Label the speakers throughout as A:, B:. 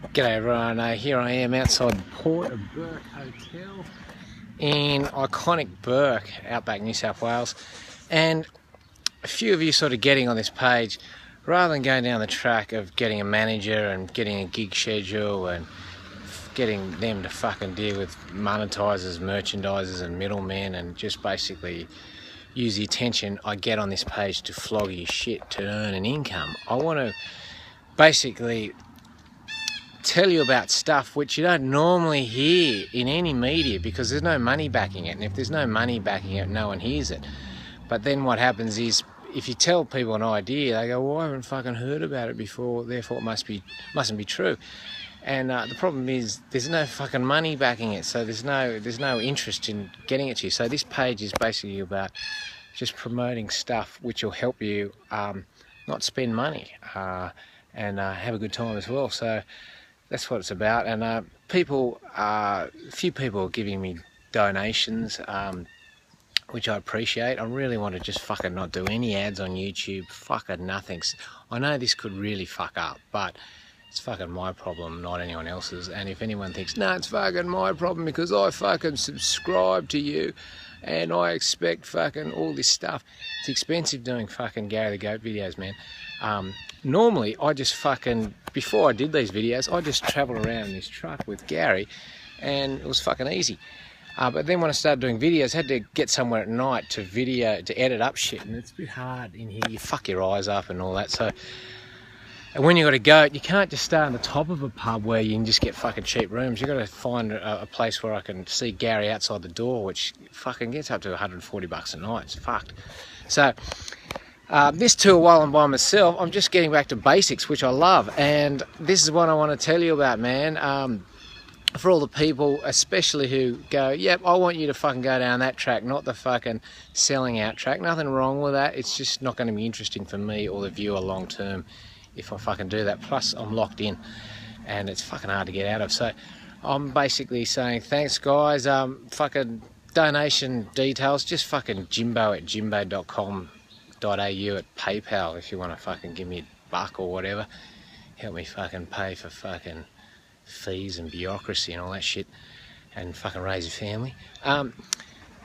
A: G'day everyone, here I am outside the Port of Burke Hotel in iconic Burke, outback New South Wales, and a few of you sort of getting on this page, rather than going down the track of getting a manager and getting a gig schedule and getting them to fucking deal with monetisers, merchandisers and middlemen and just basically use the attention I get on this page to flog you shit to earn an income. I want to basically tell you about stuff which you don't normally hear in any media because there's no money backing it, and if there's no money backing it, no one hears it. But then what happens is, if you tell people an idea, they go, well, I haven't fucking heard about it before, therefore it mustn't be true. And the problem is there's no fucking money backing it, so there's no interest in getting it to you. So this page is basically about just promoting stuff which will help you not spend money and have a good time as well. So that's what it's about. And a few people are giving me donations, which I appreciate. I really want to just fucking not do any ads on YouTube, fucking nothing. I know this could really fuck up, but it's fucking my problem, not anyone else's. And if anyone thinks, no, it's fucking my problem because I fucking subscribe to you and I expect fucking all this stuff. It's expensive doing fucking Gary the Goat videos, man. Normally, I just fucking, before I did these videos, I just travelled around in this truck with Gary and it was fucking easy. But then when I started doing videos, I had to get somewhere at night to edit up shit, and it's a bit hard in here. You fuck your eyes up and all that. So, and when you got a goat, you can't just stay on the top of a pub where you can just get fucking cheap rooms. You got to find a place where I can see Gary outside the door, which fucking gets up to 140 bucks a night. It's fucked. So this tour, while I'm by myself, I'm just getting back to basics, which I love. And this is what I want to tell you about, man. For all the people, especially who go, yep, I want you to fucking go down that track, not the fucking selling out track. Nothing wrong with that. It's just not going to be interesting for me or the viewer long term if I fucking do that. Plus, I'm locked in and it's fucking hard to get out of. So I'm basically saying, thanks guys. Fucking donation details, just fucking jimbo at jimbo.com.au at PayPal if you want to fucking give me $1 or whatever. Help me fucking pay for fucking fees and bureaucracy and all that shit and fucking raise a family.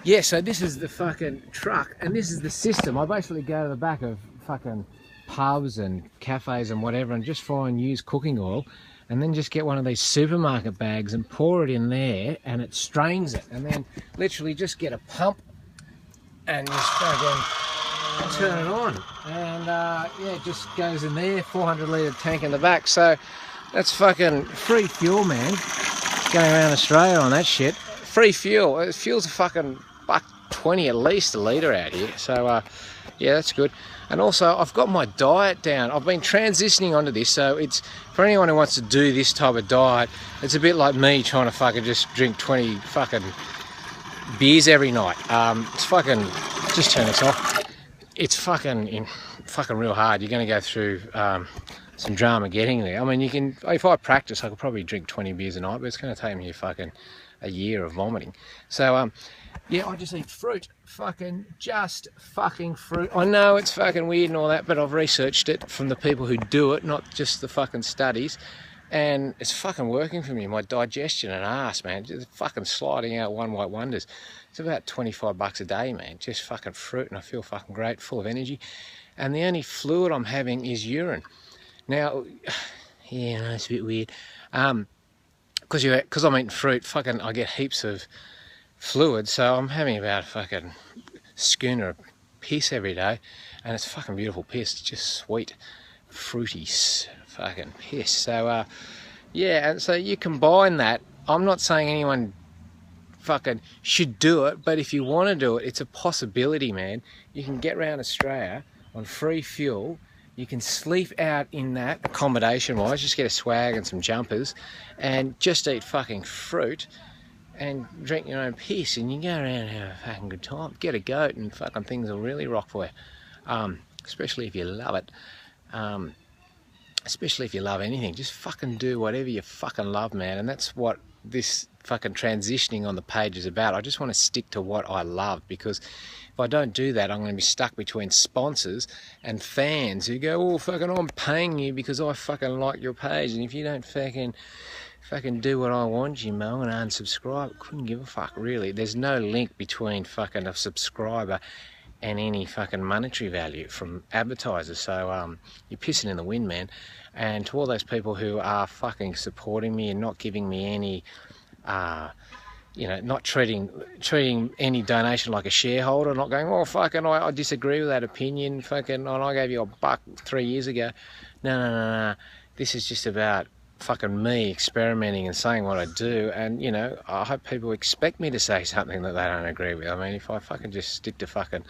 A: Yeah, so this is the fucking truck and this is the system. I basically go to the back of fucking pubs and cafes and whatever and just find used cooking oil and then just get one of these supermarket bags and pour it in there and it strains it, and then literally just get a pump and just fucking turn it on, and yeah, it just goes in there, 400 litre tank in the back. So that's fucking free fuel, man, going around Australia on that shit. Free fuel. Fuel's a fucking $1.20 at least a litre out here. So yeah, that's good. And also, I've got my diet down. I've been transitioning onto this, so it's for anyone who wants to do this type of diet. It's a bit like me trying to fucking just drink 20 fucking beers every night. It's fucking, just turn this off. It's fucking real hard. You're going to go through some drama getting there. I mean, you can, if I practice, I could probably drink 20 beers a night, but it's going to take me fucking a year of vomiting. So yeah, I just eat fruit. Just fucking fruit. I know it's fucking weird and all that, but I've researched it from the people who do it, not just the fucking studies, and it's fucking working for me. My digestion and ass, man, just fucking sliding out one white wonders. It's about 25 bucks a day, man, just fucking fruit, and I feel fucking great, full of energy. And the only fluid I'm having is urine. Now, yeah, no, it's a bit weird. Because I'm eating fruit, fucking, I get heaps of fluid, so I'm having about a fucking schooner of piss every day, and it's fucking beautiful piss. It's just sweet, fruity fucking piss. So yeah, and so you combine that. I'm not saying anyone fucking should do it, but if you want to do it, it's a possibility, man. You can get around Australia on free fuel. You can sleep out in that, accommodation wise, just get a swag and some jumpers and just eat fucking fruit and drink your own piss, and you go around and have a fucking good time. Get a goat and fucking things will really rock for you. Especially if you love it. Especially if you love anything. Just fucking do whatever you fucking love, man. And that's what this fucking transitioning on the page is about. I just want to stick to what I love, because If I don't do that, I'm going to be stuck between sponsors and fans who go, oh, fucking, I'm paying you because I fucking like your page, and if you don't fucking do what I want, Jimbo, I'm going to unsubscribe. Couldn't give a fuck, really. There's no link between fucking a subscriber and any fucking monetary value from advertisers. So you're pissing in the wind, man. And to all those people who are fucking supporting me and not giving me any you know, not treating any donation like a shareholder, not going, oh, fucking, I disagree with that opinion, fucking, and I gave you $1 3 years ago. No. This is just about fucking me experimenting and saying what I do, and, you know, I hope people expect me to say something that they don't agree with. I mean, if I fucking just stick to fucking,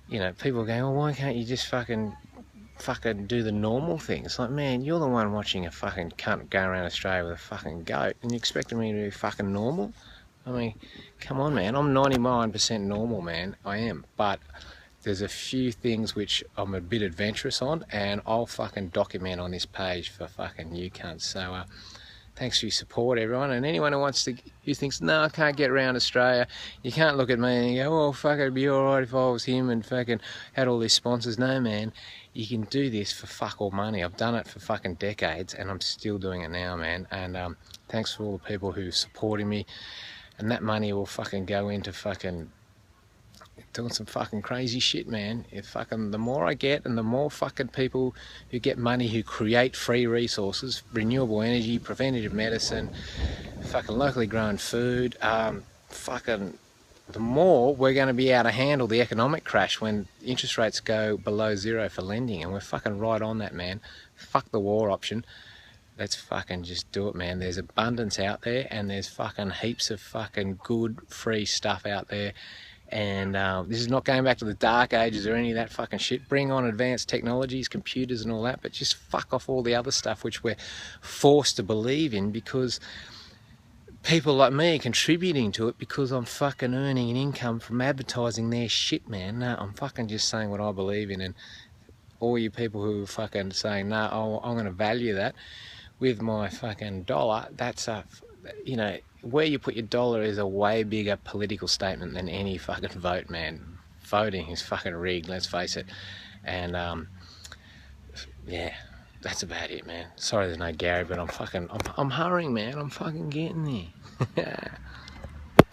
A: you know, people going, well, why can't you just fucking do the normal things? Like, man, you're the one watching a fucking cunt go around Australia with a fucking goat, and you expecting me to be fucking normal? I mean, come on, man. I'm 99% normal, man. I am. But there's a few things which I'm a bit adventurous on, and I'll fucking document on this page for fucking you cunts. So thanks for your support, everyone. And anyone who thinks, no, I can't get around Australia, you can't look at me and go, oh, fuck, it'd be alright if I was him and fucking had all these sponsors. No, man. You can do this for fuck all money. I've done it for fucking decades, and I'm still doing it now, man. And thanks for all the people who are supporting me. And that money will fucking go into fucking doing some fucking crazy shit, man. The more I get, and the more fucking people who get money, who create free resources, renewable energy, preventative medicine, fucking locally grown food, the more we're going to be able to handle the economic crash when interest rates go below zero for lending. And we're fucking right on that, man. Fuck the war option. Let's fucking just do it, man. There's abundance out there, and there's fucking heaps of fucking good free stuff out there. And this is not going back to the dark ages or any of that fucking shit. Bring on advanced technologies, computers and all that, but just fuck off all the other stuff which we're forced to believe in because people like me are contributing to it because I'm fucking earning an income from advertising their shit, man. No, I'm fucking just saying what I believe in, and all you people who are fucking saying, no, I'm going to value that with my fucking dollar, that's a, you know, where you put your dollar is a way bigger political statement than any fucking vote, man. Voting is fucking rigged, let's face it. And yeah, that's about it, man. Sorry there's no Gary, but I'm hurrying, man. I'm fucking getting there.